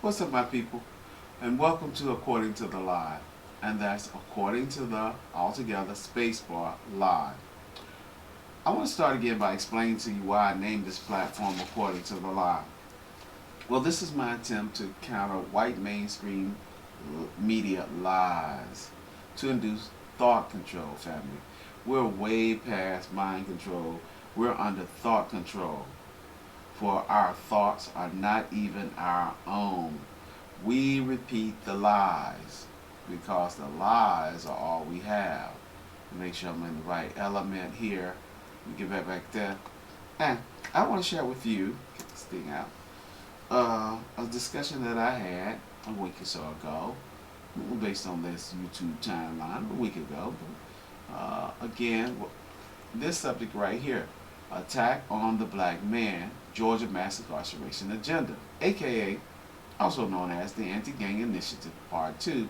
What's up, my people? And welcome to According to the Live. And that's according to the altogether spacebar live. I want to start again by explaining to you why I named this platform According to the Live. Well, this is my attempt to counter white mainstream media lies to induce thought control, family. We're way past mind control. We're under thought control. For our thoughts are not even our own. We repeat the lies because the lies are all we have. Make sure I'm in the right element here. We get back there. And I want to share with you, get this thing out, a discussion that I had a week or so ago, based on this YouTube timeline, a week ago. Again, this subject right here, attack on the black man, Georgia mass incarceration agenda, aka also known as the Anti-Gang Initiative Part 2.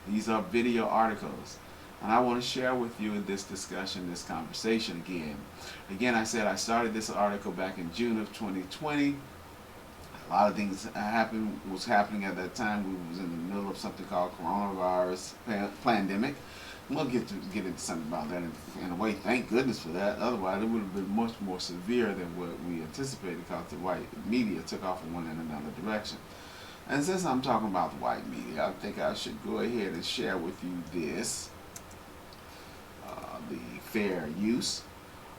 These are video articles. And I want to share with you in this discussion, this conversation again. Again, I said I started this article back in June of 2020. A lot of things was happening at that time. We was in the middle of something called coronavirus pandemic. We'll get into something about that in a way. Thank goodness for that. Otherwise, it would have been much more severe than what we anticipated because the white media took off and went in another direction. And since I'm talking about the white media, I think I should go ahead and share with you this, the fair use.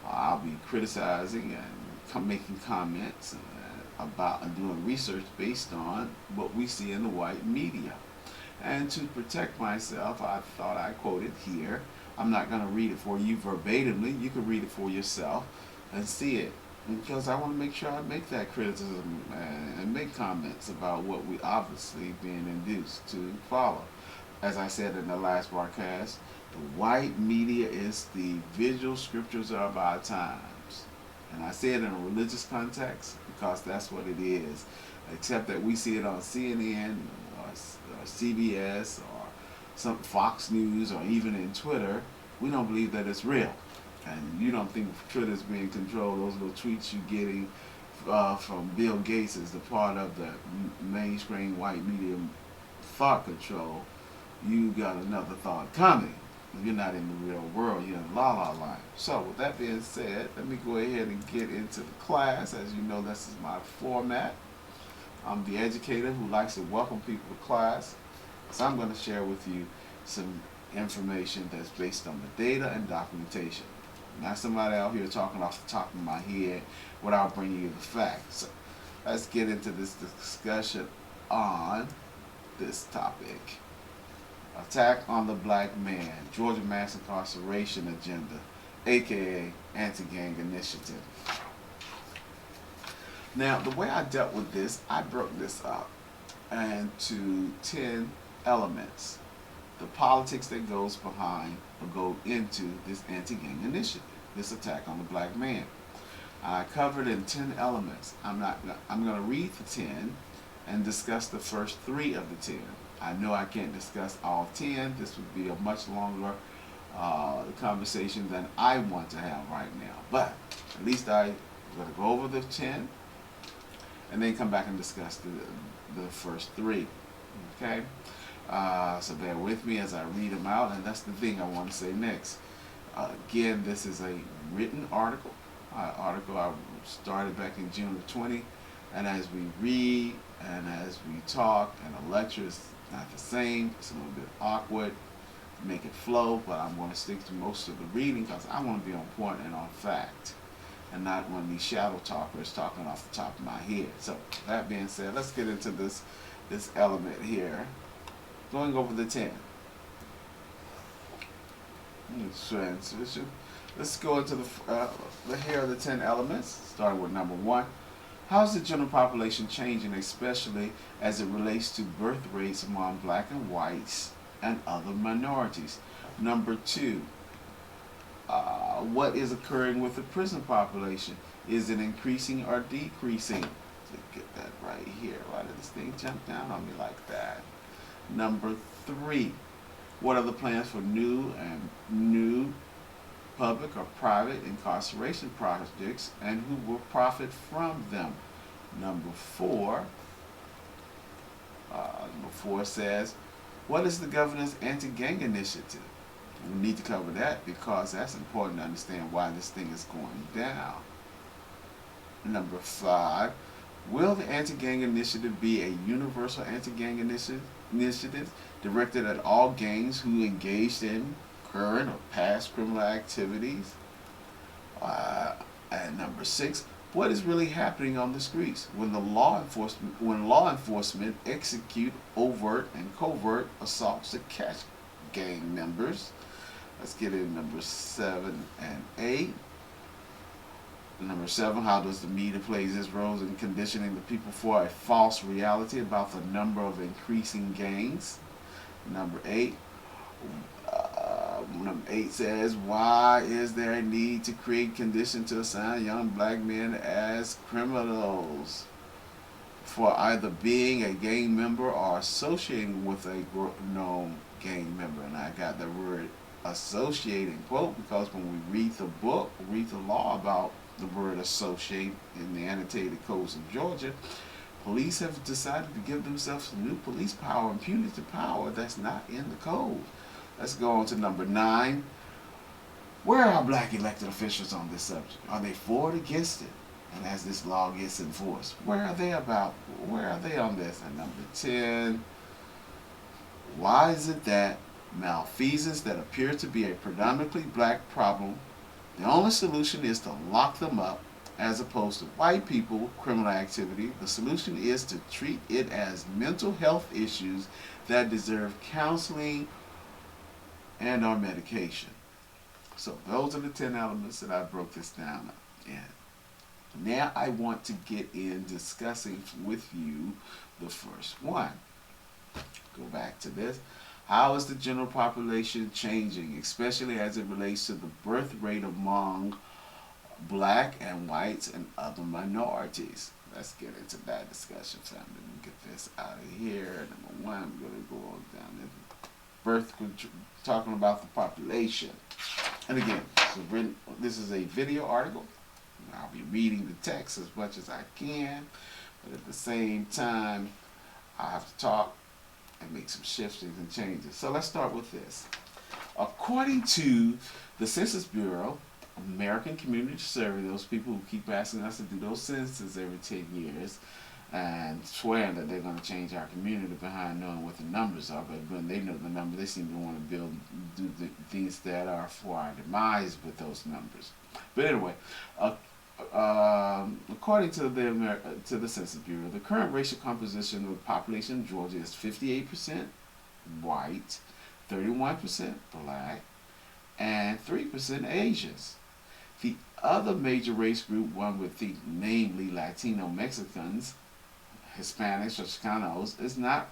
I'll be criticizing and making comments about and doing research based on what we see in the white media. And to protect myself, I thought I quoted here. I'm not going to read it for you verbatimly. You can read it for yourself and see it. Because I want to make sure I make that criticism and make comments about what we obviously being induced to follow. As I said in the last broadcast, the white media is the visual scriptures of our times. And I say it in a religious context because that's what it is. Except that we see it on CNN or CBS or some Fox News or even in Twitter. We don't believe that it's real. And you don't think Twitter is being controlled. Those little tweets you're getting from Bill Gates is the part of the mainstream white media thought control. You got another thought coming. You're not in the real world. You're in la-la land. So with that being said, let me go ahead and get into the class. As you know, this is my format. I'm the educator who likes to welcome people to class. So I'm going to share with you some information that's based on the data and documentation. Not somebody out here talking off the top of my head without bringing you the facts. So let's get into this discussion on this topic. Attack on the black man, Georgia mass incarceration agenda, aka Anti-Gang Initiative. Now, the way I dealt with this, I broke this up into 10 elements. The politics that goes behind or go into this anti-gang initiative, this attack on the black man. I covered in 10 elements. I'm going to read the 10 and discuss the first 3 of the 10. I know I can't discuss all 10. This would be a much longer conversation than I want to have right now. But at least I'm going to go over the 10 and then come back and discuss the first 3. Okay? So bear with me as I read them out, and that's the thing I want to say next. Again, this is a written article. I started back in June of 20, and as we read and as we talk, and the lecture is not the same. It's a little bit awkward. Make it flow, but I'm going to stick to most of the reading because I want to be on point and on fact, and not one of these shadow talkers talking off the top of my head. So that being said, let's get into this element here. Going over the 10. Transition. Let's go into here are the 10 elements, starting with number 1. How is the general population changing, especially as it relates to birth rates among black and whites and other minorities? Number 2. What is occurring with the prison population? Is it increasing or decreasing? Let's get that right here. Why did this thing jump down on me like that? Number 3, what are the plans for new public or private incarceration projects and who will profit from them? Number 4, 4 says, what is the governor's anti-gang initiative? We need to cover that because that's important to understand why this thing is going down. Number 5, will the anti-gang initiative be a universal anti-gang initiative directed at all gangs who engaged in current or past criminal activities? And number 6, what is really happening on the streets when law enforcement execute overt and covert assaults to catch gang members? Let's get in number 7 and 8. Number 7, how does the media play its role in conditioning the people for a false reality about the number of increasing gangs? Number 8, says, why is there a need to create conditions to assign young black men as criminals for either being a gang member or associating with a known gang member? And I got the word associating quote because when we read the law about the word associate in the annotated codes of Georgia, police have decided to give themselves new police power and punitive power that's not in the code. Let's go on to number 9. Where are black elected officials on this subject? Are they for or against it? And as this law gets enforced, where are they on this? And number 10, why is it that malfeasance that appear to be a predominantly black problem, the only solution is to lock them up as opposed to white people criminal activity? The solution is to treat it as mental health issues that deserve counseling and or medication. So those are the 10 elements that I broke this down in. Now I want to get in discussing with you the first one. Go back to this. How is the general population changing, especially as it relates to the birth rate among black and whites and other minorities? Let's get into that discussion, family. Let me get this out of here. Number 1, I'm going to go on down there. Talking about the population. And again, this is a video article. I'll be reading the text as much as I can, but at the same time, I have to talk and make some shiftings and changes. So let's start with this. According to the Census Bureau, American Community Survey, those people who keep asking us to do those censuses every 10 years and swearing that they're going to change our community behind knowing what the numbers are, but when they know the number, they seem to want to do the things that are for our demise with those numbers. But anyway, according to the Census Bureau, the current racial composition of the population in Georgia is 58% white, 31% black, and 3% Asians. The other major race group one would think, namely Latino Mexicans, Hispanics, or Chicanos, is not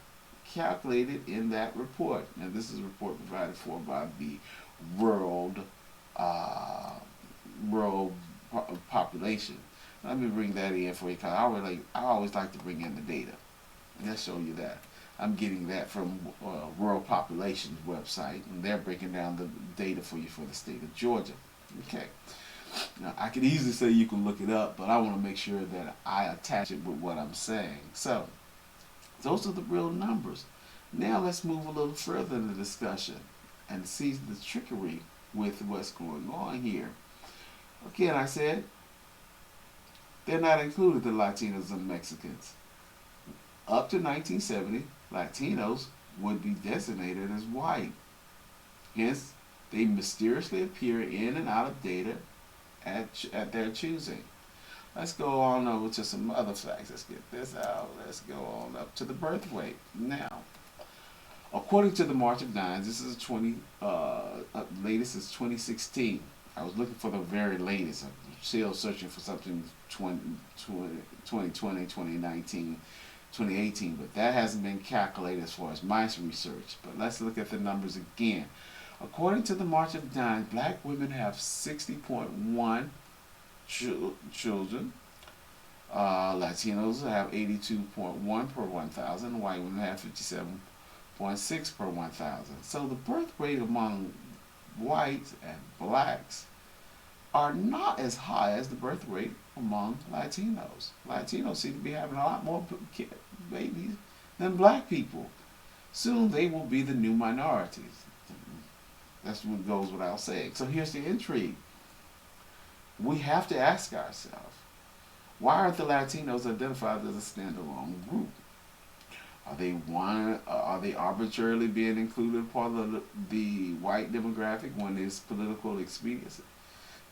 calculated in that report. Now, this is a report provided for by the World Population. Let me bring that in for you because I always like to bring in the data. And let's show you that. I'm getting that from World Population's website, and they're breaking down the data for you for the state of Georgia. Okay. Now, I could easily say you can look it up, but I want to make sure that I attach it with what I'm saying. So, those are the real numbers. Now let's move a little further in the discussion and see the trickery with what's going on here. Again, I said, they're not included, the Latinos and Mexicans. Up to 1970, Latinos would be designated as white. Hence, they mysteriously appear in and out of data at their choosing. Let's go on over to some other facts. Let's get this out. Let's go on up to the birth rate. Now, according to the March of Dimes, this is latest is 2016. I was looking for the very latest. I'm still searching for something 2020, 2019, 2018, but that hasn't been calculated as far as my research. But let's look at the numbers again. According to the March of Dimes, black women have 60.1 children. Latinos have 82.1 per 1,000. White women have 57.6 per 1,000. So the birth rate among whites and blacks are not as high as the birth rate among Latinos. Latinos seem to be having a lot more babies than black people. Soon they will be the new minorities. That's what goes without saying. So here's the intrigue. We have to ask ourselves, why aren't the Latinos identified as a standalone group? Are they arbitrarily being included part of the white demographic when it's political expediency?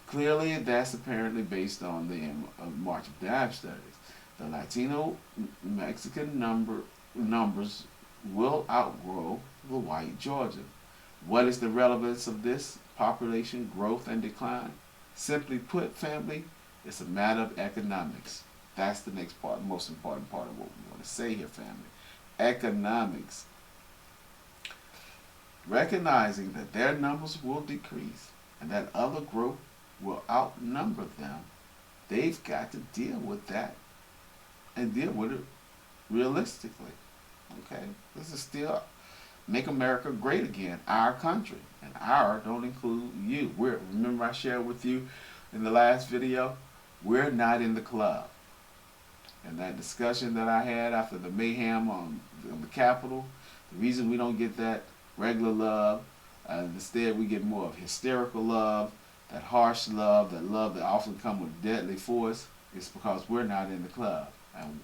Clearly, that's apparently based on the March of Dimes studies. The Latino Mexican numbers will outgrow the white Georgian. What is the relevance of this population growth and decline? Simply put, family, it's a matter of economics. That's the next part, most important part of what we want to say here, family. Economics. Recognizing that their numbers will decrease and that other growth will outnumber them, they've got to deal with that and deal with it realistically. Okay? This is still make America great again, our country. And our don't include you. Remember I shared with you in the last video, we're not in the club. And that discussion that I had after the mayhem on the Capitol, the reason we don't get that regular love, instead we get more of hysterical love, that harsh love that often comes with deadly force, is because we're not in the club. And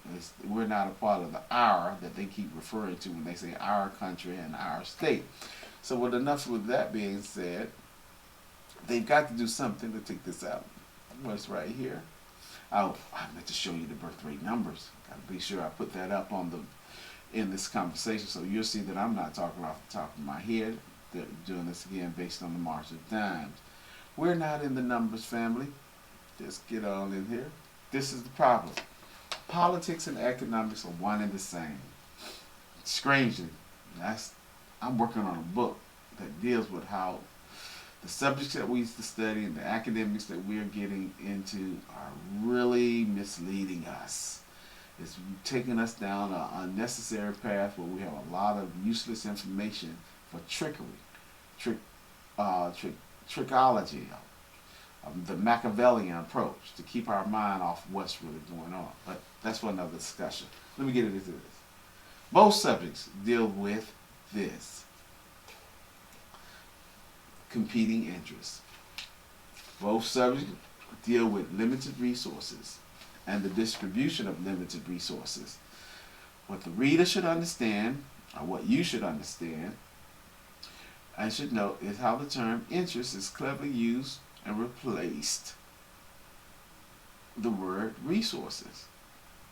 we're not a part of the our that they keep referring to when they say our country and our state. So with enough with that being said, they've got to do something to take this out. What's right here? Oh, I meant to show you the birth rate numbers. Got to be sure I put that up on in this conversation, so you'll see that I'm not talking off the top of my head. They're doing this again based on the March of Dimes. We're not in the numbers, family. Just get on in here. This is the problem. Politics and economics are one and the same. Strangely, I'm working on a book that deals with how the subjects that we used to study and the academics that we are getting into are really misleading us. It's taking us down an unnecessary path where we have a lot of useless information for trickery, trickology, the Machiavellian approach to keep our mind off what's really going on. But that's for another discussion. Let me get into this. Both subjects deal with this. Competing interests. Both subjects deal with limited resources and the distribution of limited resources. What the reader should understand, or what you should understand, and should know, is how the term interest is cleverly used and replaced the word resources.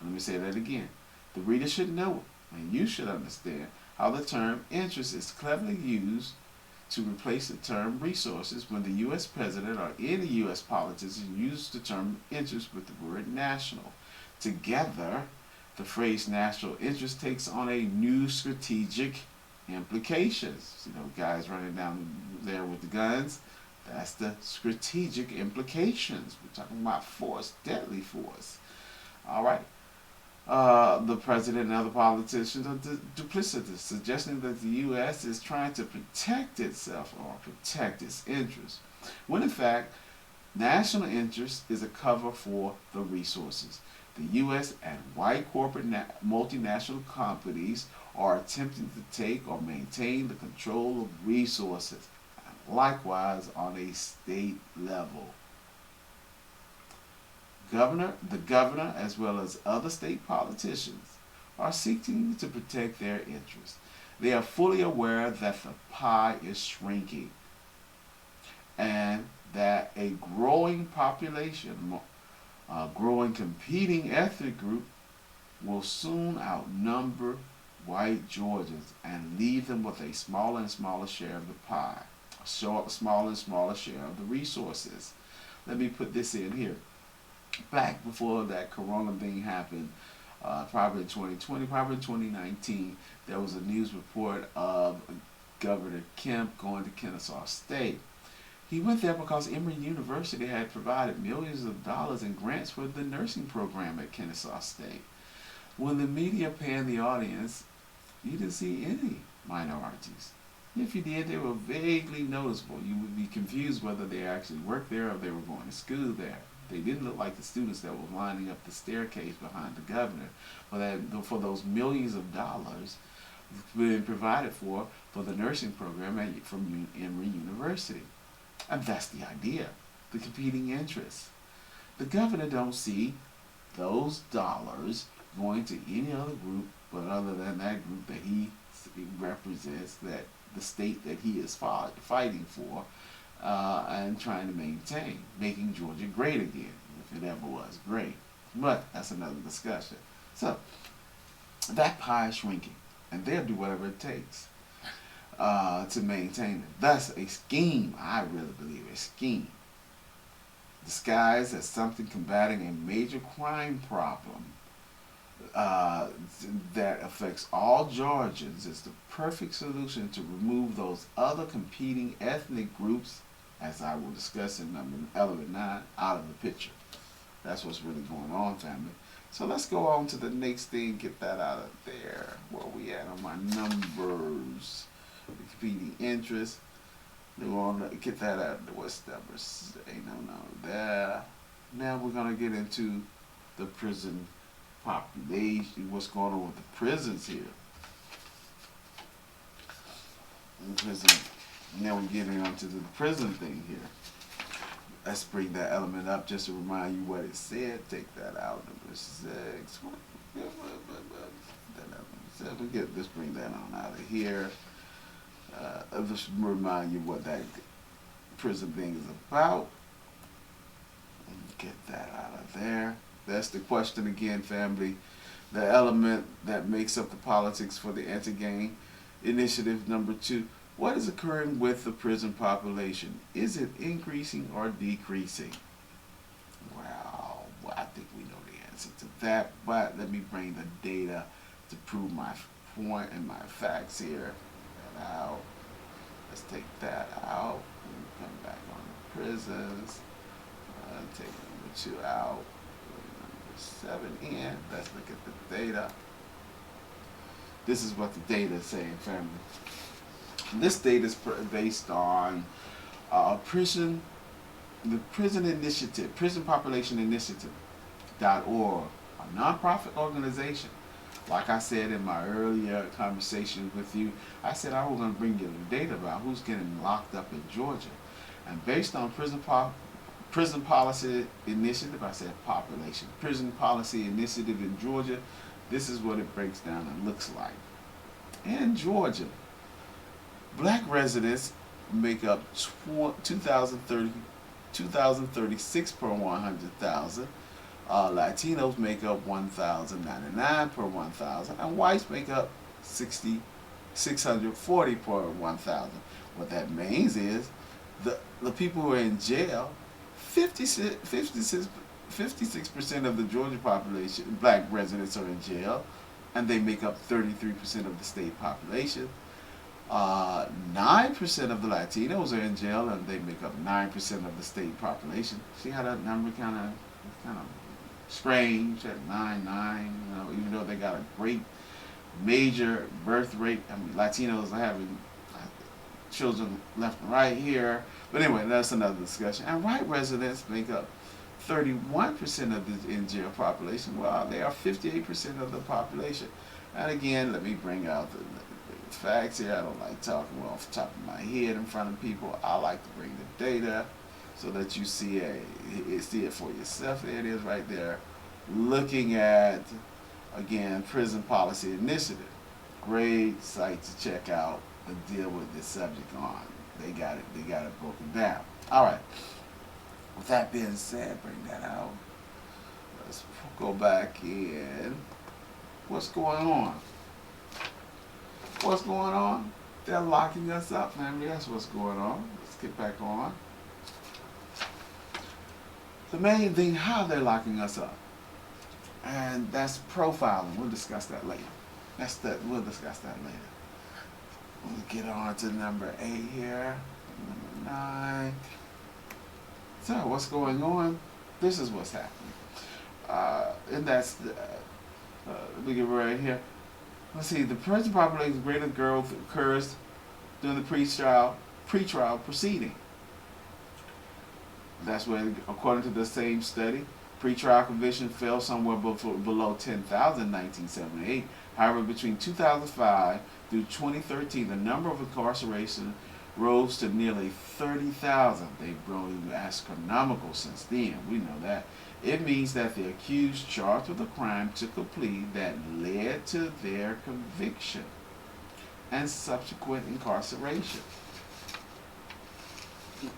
Let me say that again. The reader should know, and you should understand, how the term interest is cleverly used to replace the term resources when the U.S. president or any U.S. politician uses the term interest with the word national. Together, the phrase national interest takes on a new strategic implications. You know, guys running down there with the guns, that's the strategic implications. We're talking about force, deadly force. All right. The president and other politicians are duplicitous, suggesting that the U.S. is trying to protect itself or protect its interests, when in fact, national interest is a cover for the resources. The U.S. and white corporate multinational companies are attempting to take or maintain the control of resources, and likewise on a state level. The governor, as well as other state politicians, are seeking to protect their interests. They are fully aware that the pie is shrinking and that a growing population, a growing competing ethnic group will soon outnumber white Georgians and leave them with a smaller and smaller share of the pie, a smaller and smaller share of the resources. Let me put this in here. Back before that corona thing happened, probably in 2020, probably in 2019, there was a news report of Governor Kemp going to Kennesaw State. He went there because Emory University had provided millions of dollars in grants for the nursing program at Kennesaw State. When the media panned the audience, you didn't see any minorities. If you did, they were vaguely noticeable. You would be confused whether they actually worked there or they were going to school there. They didn't look like the students that were lining up the staircase behind the governor. But for those millions of dollars, being provided for the nursing program from Emory University. And that's the idea, the competing interests. The governor don't see those dollars going to any other group but other than that group that he represents, that the state that he is fighting for and trying to maintain, making Georgia great again, if it ever was great. But that's another discussion. So that pie is shrinking, and they'll do whatever it takes to maintain it. Thus, a scheme, I really believe, a scheme disguised as something combating a major crime problem that affects all Georgians is the perfect solution to remove those other competing ethnic groups, as I will discuss in element 9, out of the picture. That's what's really going on, family. So let's go on to the next thing, get that out of there. Where we at on my numbers? The competing interests. They want to get that out. What's number? No, there. Now we're going to get into the prison population. What's going on with the prisons here? Prison. Now we're getting onto the prison thing here. Let's bring that element up just to remind you what it said. Take that out. Number 6. Let's bring that on out of here. Just remind you what that prison thing is about. Get that out of there. That's the question again, family. The element that makes up the politics for the anti-gang initiative number 2. What is occurring with the prison population? Is it increasing or decreasing? Well, I think we know the answer to that, but let me bring the data to prove my point and my facts here. That out. Let's take that out. Come back on the prisons. Take number 2 out. Number 7 in. Let's look at the data. This is what the data is saying, family. This data is based on the prison initiative, prison population initiative.org, a nonprofit organization. Like I said in my earlier conversation with you, I said I was going to bring you the data about who's getting locked up in Georgia. And based on prison policy initiative, I said population, prison policy initiative in Georgia, this is what it breaks down and looks like. In Georgia, black residents make up 2,036 per 100,000. Latinos make up 1,099 per 1,000, and whites make up 640 per 1,000. What that means is the people who are in jail, 56% of the Georgia population, black residents, are in jail, and they make up 33% of the state population. 9% of the Latinos are in jail, and they make up 9% of the state population. See how that number kind of strange at 9, even though they got a great major birth rate. I mean, Latinos are having children left and right here. But anyway, that's another discussion. And white residents make up 31% of the in-jail population. Well, they are 58% of the population. And again, let me bring out the facts here. I don't like talking off the top of my head in front of people. I like to bring the data so that you see it for yourself. There it is right there. Looking at, again, Prison Policy Initiative. Great site to check out and deal with this subject on. They got it broken down. All right. With that being said, bring that out. Let's go back in. What's going on? What's going on? They're locking us up, family. That's what's going on. Let's get back on. The main thing, how they're locking us up. And that's profiling. We'll discuss that later. We'll discuss that later. We'll get on to number 8 here. Number 9. So what's going on? This is what's happening. And that's let me get right here. Let's see, the prison population greater growth occurs during the pre-trial proceeding. That's where, according to the same study, pre-trial conviction fell somewhere below 10,000 in 1978. However, between 2005 through 2013, the number of incarceration rose to nearly 30,000. They've grown astronomical since then. We know that. It means that the accused charged with a crime took a plea that led to their conviction and subsequent incarceration.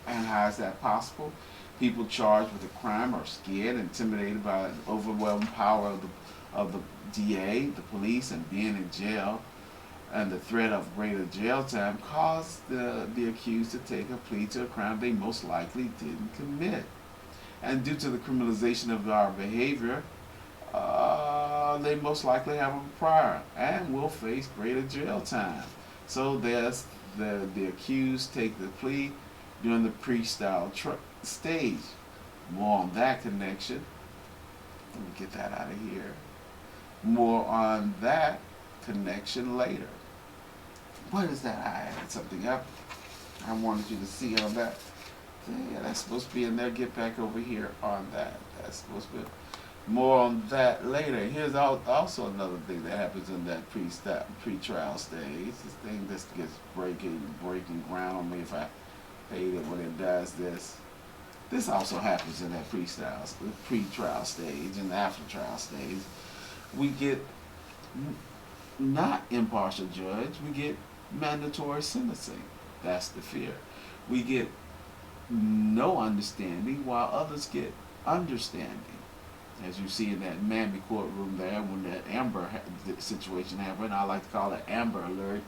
And how is that possible? People charged with a crime are scared, intimidated by the overwhelming power of the DA, the police, and being in jail, and the threat of greater jail time caused the accused to take a plea to a crime they most likely didn't commit. And due to the criminalization of our behavior, they most likely have a prior and will face greater jail time. So there's the accused take the plea during the pre-trial stage. More on that connection. Let me get that out of here. More on that connection later. What is that? I added something up. I wanted you to see on that. Yeah, that's supposed to be in there. Get back over here on that. That's supposed to be more on that later. Here's also another thing that happens in that pre-trial stage. This thing just gets breaking ground on me if I hate it when it does this. This also happens in that pre-trial stage and the after-trial stage. We get not impartial judge. We get mandatory sentencing. That's the fear. We get no understanding while others get understanding. As you see in that Miami courtroom there when that Amber situation happened, I like to call it Amber Alert.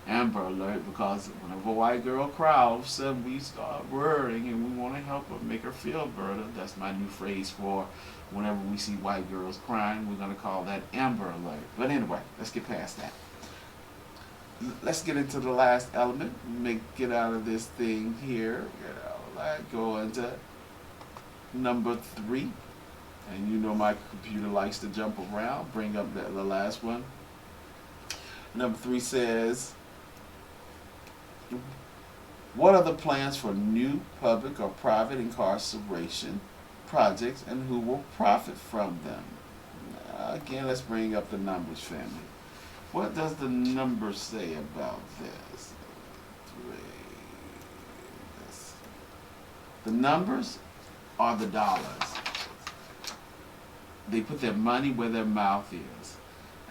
Amber Alert because whenever a white girl cries, all of a sudden we start worrying and we want to help her, make her feel better. That's my new phrase for whenever we see white girls crying. We're going to call that Amber Alert. But anyway, let's get past that. Let's get into the last element. Get out of this thing here. Go into number 3. And you know my computer likes to jump around. Bring up the last one. Number 3 says, what are the plans for new public or private incarceration projects and who will profit from them? Again, let's bring up the numbers, family. What does the numbers say about this? The numbers are the dollars. They put their money where their mouth is.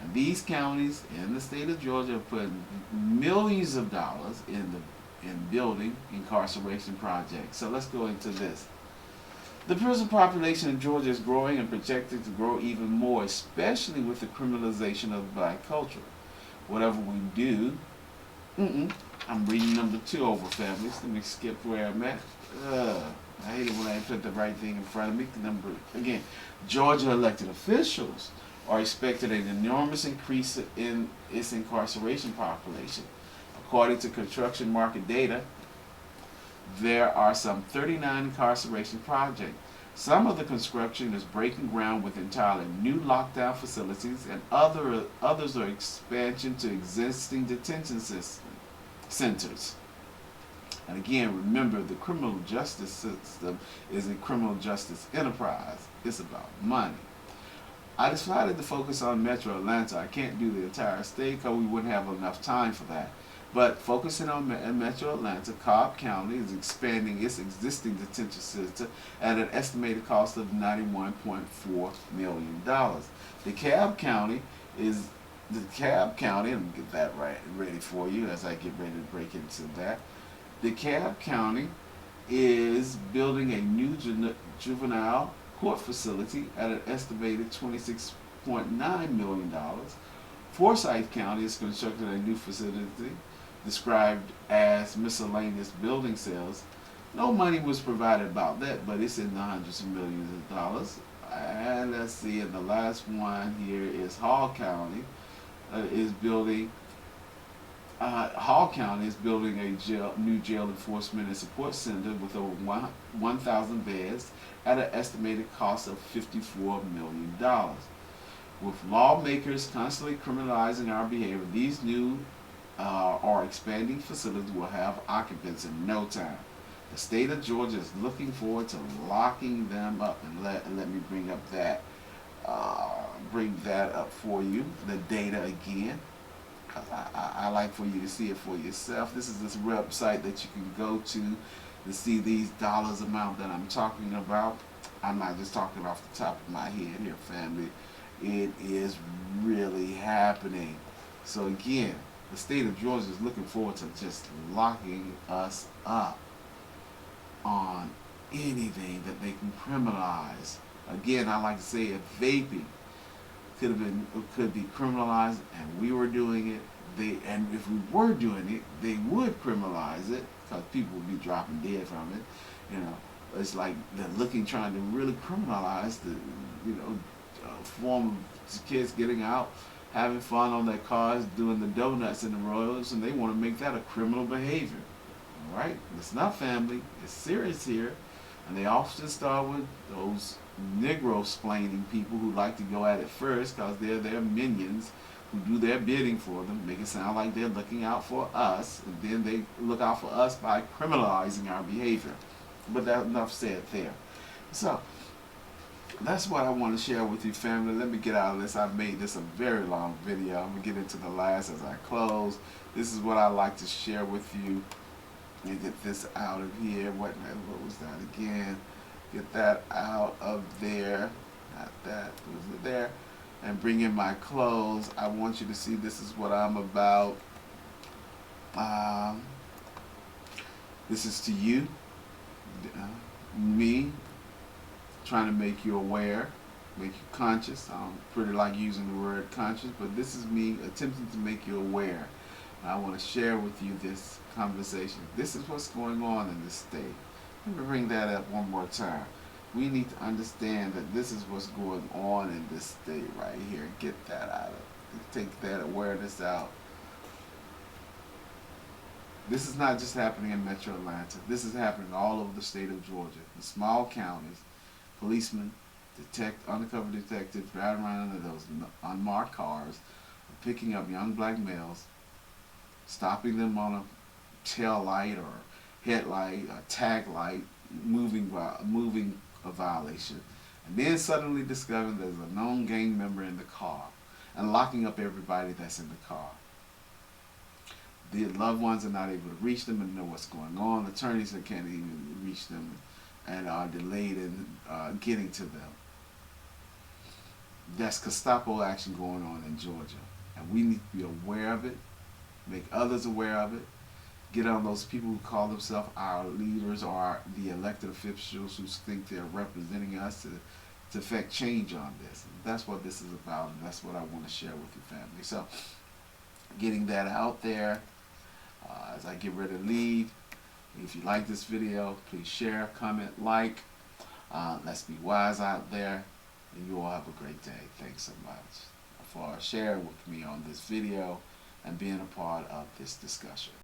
And these counties in the state of Georgia have put millions of dollars in building incarceration projects. So let's go into this. The prison population in Georgia is growing and projected to grow even more, especially with the criminalization of black culture. Whatever we do, I'm reading number 2 over, families. Let me skip where I'm at. I hate it when I put the right thing in front of me. Again, Georgia elected officials are expected an enormous increase in its incarceration population. According to construction market data, there are some 39 incarceration projects. Some of the construction is breaking ground with entirely new lockdown facilities, and others are expansion to existing detention centers. And again, remember, the criminal justice system is a criminal justice enterprise. It's about money. I decided to focus on Metro Atlanta. I can't do the entire state because we wouldn't have enough time for that. But focusing on Metro Atlanta, Cobb County is expanding its existing detention center at an estimated cost of $91.4 million. DeKalb County, and get that ready for you as I get ready to break into that. DeKalb County is building a new juvenile court facility at an estimated $26.9 million. Forsyth County is constructing a new facility described as miscellaneous building sales. No money was provided about that, but it's in the hundreds of millions of dollars. And let's see, and the last one here is Hall County is building a new jail enforcement and support center with over 1,000 beds at an estimated cost of $54 million. With lawmakers constantly criminalizing our behavior, these new or expanding facilities will have occupants in no time. The state of Georgia is looking forward to locking them up. And let me bring up that bring that up for you, the data again. I like for you to see it for yourself. This is this website that you can go to see these dollars amount that I'm talking about. I'm not just talking off the top of my head here, family. It is really happening. So again, the state of Georgia is looking forward to just locking us up on anything that they can criminalize. Again, I like to say if vaping could be criminalized and we were doing it, and if we were doing it, they would criminalize it because people would be dropping dead from it. You know, it's like they're trying to really criminalize the, form of kids getting out, having fun on their cars, doing the donuts and the royals, and they want to make that a criminal behavior. All right, it's not, family. It's serious here, and they often start with those Negro-splaining people who like to go at it first because they're their minions who do their bidding for them, make it sound like they're looking out for us, and then they look out for us by criminalizing our behavior. But that's enough said there. So that's what I want to share with you, family. Let me get out of this. I've made this a very long video. I'm going to get into the last as I close. This is what I like to share with you. Let me get this out of here. What was that again? Get that out of there. Not that. Was it there? And bring in my clothes. I want you to see this is what I'm about. This is to you. Me. Trying to make you aware. Make you conscious. I don't pretty like using the word conscious, but this is me attempting to make you aware. And I want to share with you this conversation. This is what's going on in this state. Let me bring that up one more time. We need to understand that this is what's going on in this state right here. Get that out of, take that awareness out. This is not just happening in Metro Atlanta. This is happening all over the state of Georgia. In small counties, policemen, undercover detectives driving around in those unmarked cars, picking up young black males, stopping them on a tail light or headlight, a tag light, moving a violation, and then suddenly discovering there's a known gang member in the car and locking up everybody that's in the car. The loved ones are not able to reach them and know what's going on. Attorneys can't even reach them and are delayed in getting to them. That's Gestapo action going on in Georgia, and we need to be aware of it, make others aware of it, get on those people who call themselves our leaders or the elected officials who think they're representing us to effect change on this. And that's what this is about, and that's what I want to share with you, family. So, getting that out there as I get ready to leave. If you like this video, please share, comment, like. Let's be wise out there, and you all have a great day. Thanks so much for sharing with me on this video and being a part of this discussion.